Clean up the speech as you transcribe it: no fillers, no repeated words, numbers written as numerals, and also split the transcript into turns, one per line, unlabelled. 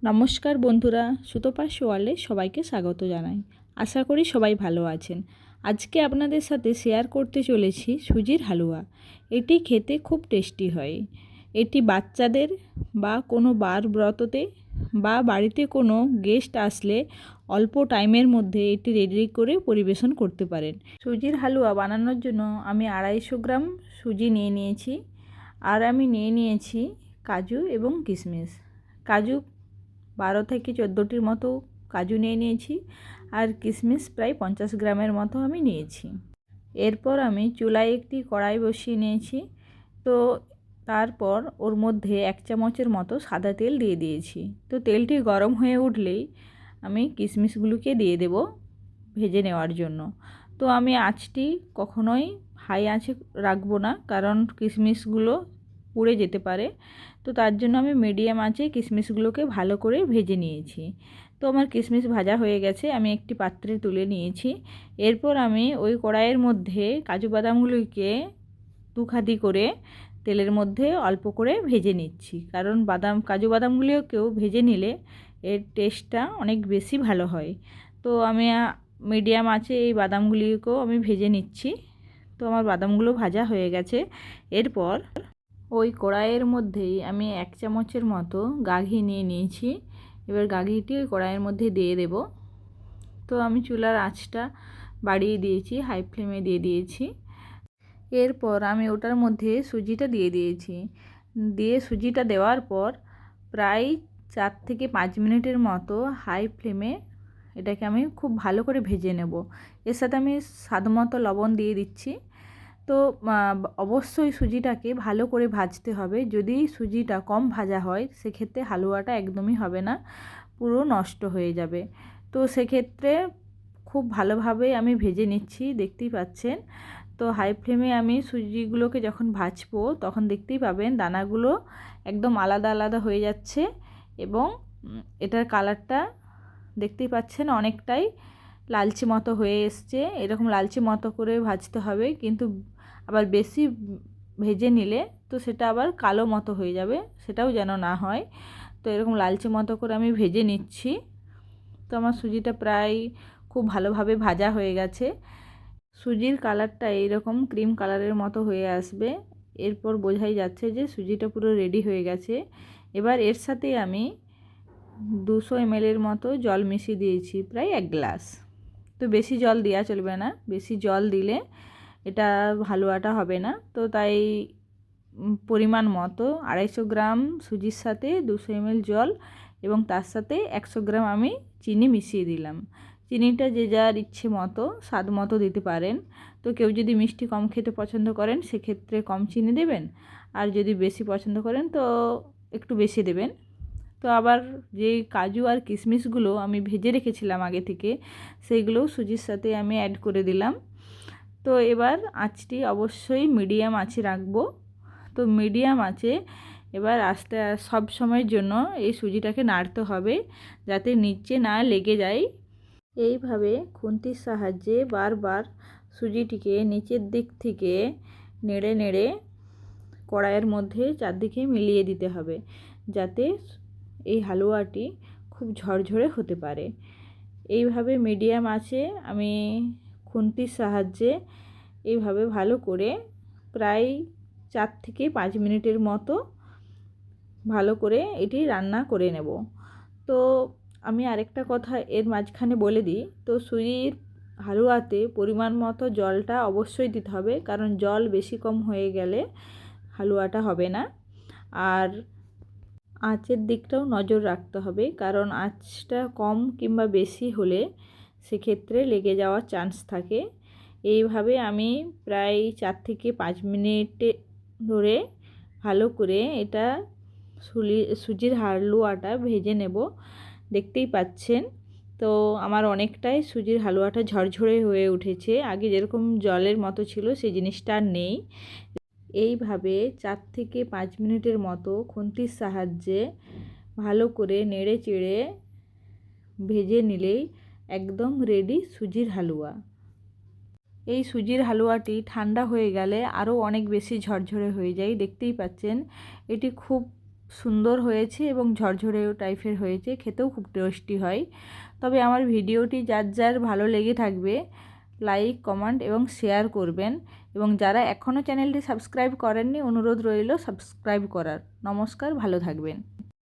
নমস্কার বন্ধুরা, সুতোপাস ওয়ার্ল্ডে সবাইকে স্বাগত জানাই। আশা করি সবাই ভালো আছেন। আজকে আপনাদের সাথে শেয়ার করতে চলেছি সুজির হালুয়া। এটি খেতে খুব টেস্টি হয়। এটি বাচ্চাদের বা কোনো বার ব্রততে বা বাড়িতে কোনো গেস্ট আসলে অল্প টাইমের মধ্যে এটি রেডি করে পরিবেশন করতে পারেন। সুজির হালুয়া বানানোর জন্য আমি 250 গ্রাম সুজি নিয়ে নিয়েছি, আর আমি নিয়ে নিয়েছি কাজু এবং কিশমিশ। কাজু 12 থেকে 14টির মতো কাজু নিয়ে নিয়েছি, আর কিশমিশ প্রায় 50 গ্রামের মতো আমি নিয়েছি। এরপর আমি চুলায় একটি কড়াই বসিয়ে নিয়েছি। তো তারপর ওর মধ্যে 1 চামচের মতো সাদা তেল দিয়ে দিয়েছি। তো তেলটি গরম হয়ে উঠলেই আমি কিশমিশগুলোকে দিয়ে দেব ভেজে নেওয়ার জন্য। তো আমি আঁচটি কখনোই হাই আঁচে রাখবো না, কারণ কিশমিশগুলো পুড়ে যেতে পারে। তো তার জন্য আমি মিডিয়াম আঁচে কিশমিশগুলোকে ভালো করে ভেজে নিয়েছি। তো আমার কিশমিশ ভাজা হয়ে গেছে, আমি একটি পাত্রে তুলে নিয়েছি। এরপর আমি ওই কড়াইয়ের মধ্যে কাজু বাদামগুলোকে দুখাদি করে তেলের মধ্যে অল্প করে ভেজে নিচ্ছি, কারণ কাজু বাদামগুলোকেও ভেজে নিলে এর টেস্টটা অনেক বেশি ভালো হয়। তো আমি মিডিয়াম আঁচে এই বাদামগুলিকেও আমি ভেজে নিচ্ছি। তো আমার বাদামগুলো ভাজা হয়ে গেছে। এরপর ওই কড়াইয়ের মধ্যেই আমি 1 চামচের মতো ঘি নিয়ে নিয়েছি। এবার ঘিটি ওই কড়াইয়ের মধ্যে দিয়ে দেব। তো আমি চুলার আঁচটা বাড়িয়ে দিয়েছি, হাই ফ্লেমে দিয়ে দিয়েছি। এরপর আমি ওটার মধ্যে সুজিটা দিয়ে দিয়েছি। সুজিটা দেওয়ার পর প্রায় 4 থেকে 5 মিনিটের মতো হাই ফ্লেমে এটাকে আমি খুব ভালো করে ভেজে নেব। এর সাথে আমি স্বাদমতো লবণ দিয়ে দিচ্ছি। তো অবশ্যই সুজিটাকে ভালো করে ভাজতে হবে। যদি সুজিটা কম ভাজা হয় সেক্ষেত্রে হালুয়াটা একদমই হবে না, পুরো নষ্ট হয়ে যাবে। তো সেক্ষেত্রে খুব ভালোভাবে আমি ভেজে নিচ্ছি, দেখতেই পাচ্ছেন। তো হাই ফ্লেমে আমি সুজিগুলোকে যখন ভাজবো তখন দেখতেই পাবেন দানাগুলো একদম আলাদা আলাদা হয়ে যাচ্ছে, এবং এটার কালারটা দেখতেই পাচ্ছেন অনেকটাই লালচে মতো হয়ে এসছে। এরকম লালচে মতো করে ভাজতে হবে, কিন্তু আবার বেশি ভেজে নিলে তো সেটা আবার কালো মতো হয়ে যাবে, সেটাও যেন না হয়। তো এরকম লালচে মতো করে আমি ভেজে নিচ্ছি। তো আমার সুজিটা প্রায় খুব ভালোভাবে ভাজা হয়ে গেছে। সুজির কালারটা এইরকম ক্রিম কালারের মতো হয়ে আসবে। এরপর বোঝাই যাচ্ছে যে সুজিটা পুরো রেডি হয়ে গেছে। এবার এর সাথে আমি 200 ml মতো জল মিশিয়ে দিয়েছি, প্রায় 1 গ্লাস। তো বেশি জল দেওয়া চলবে না, বেশি জল দিলে এটা হালুয়াটা হবে না। তো তাই পরিমাণ মতো 250 গ্রাম সুজির সাথে 200 ml জল এবং তার সাথে 100 গ্রাম আমি চিনি মিশিয়ে দিলাম। চিনিটা যে যার ইচ্ছে মতো স্বাদ মতো দিতে পারেন। তো কেউ যদি মিষ্টি কম খেতে পছন্দ করেন সেক্ষেত্রে কম চিনি দেবেন, আর যদি বেশি পছন্দ করেন তো একটু বেশি দেবেন। তো আবার যে কাজু আর কিশমিশগুলো আমি ভেজে রেখেছিলাম আগে থেকে, সেইগুলোও সুজির সাথে আমি অ্যাড করে দিলাম। তো এবার আঁচটি অবশ্যই মিডিয়াম আঁচে রাখবো। তো মিডিয়াম আঁচে এবার সব সময়ের জন্য এই সুজিটাকে নাড়তে হবে, যাতে নিচে না লেগে যায়। এইভাবে খুন্তির সাহায্যে বারবার সুজিটিকে নিচের দিক থেকে নেড়ে নেড়ে কড়াইয়ের মধ্যে চারদিকে মিলিয়ে দিতে হবে, যাতে এই হালুয়াটি খুব ঝরঝরে হতে পারে। এইভাবে মিডিয়াম আঁচে আমি খুন্তির সাহায্যে এইভাবে ভালো করে প্রায় 4 থেকে 5 মিনিটের মতো ভালো করে এটি রান্না করে নেব। তো আমি আরেকটা কথা এর মাঝখানে বলে দিই, তো সুজির হালুয়াতে পরিমাণ মতো জলটা অবশ্যই দিতে হবে, কারণ জল বেশি কম হয়ে গেলে হালুয়াটা হবে না। আর আঁচের দিকটাও নজর রাখতে হবে, কারণ আঁচটা কম কিংবা বেশি হলে সেক্ষেত্রে লেগে যাওয়ার চান্স থাকে। এইভাবে আমি প্রায় 4 থেকে 5 মিনিট ধরে ভালো করে এটা সুজির হালুয়াটা ভেজে নেব। দেখতেই পাচ্ছেন তো আমার অনেকটাই সুজির হালুয়াটা ঝরঝরে হয়ে উঠেছে। আগে যেরকম জলের মতো ছিল সেই জিনিসটা আর নেই। এইভাবে 4 থেকে 5 মিনিটের মতো খুন্তির সাহায্যে ভালো করে নেড়ে চেড়ে ভেজে নিলেই একদম রেডি সুজির হালুয়া। এই সুজির হালুয়াটি ঠান্ডা হয়ে গেলে আরও অনেক বেশি ঝরঝরে হয়ে যায়। দেখতেই পাচ্ছেন এটি খুব সুন্দর হয়েছে এবং ঝরঝরে টাইপের হয়েছে, খেতেও খুব টেস্টি হয়। তবে আমার ভিডিওটি যার যার ভালো লেগে থাকবে লাইক, কমেন্ট এবং শেয়ার করবেন, এবং যারা এখনও চ্যানেলটি সাবস্ক্রাইব করেননি অনুরোধ রইল সাবস্ক্রাইব করার। নমস্কার, ভালো থাকবেন।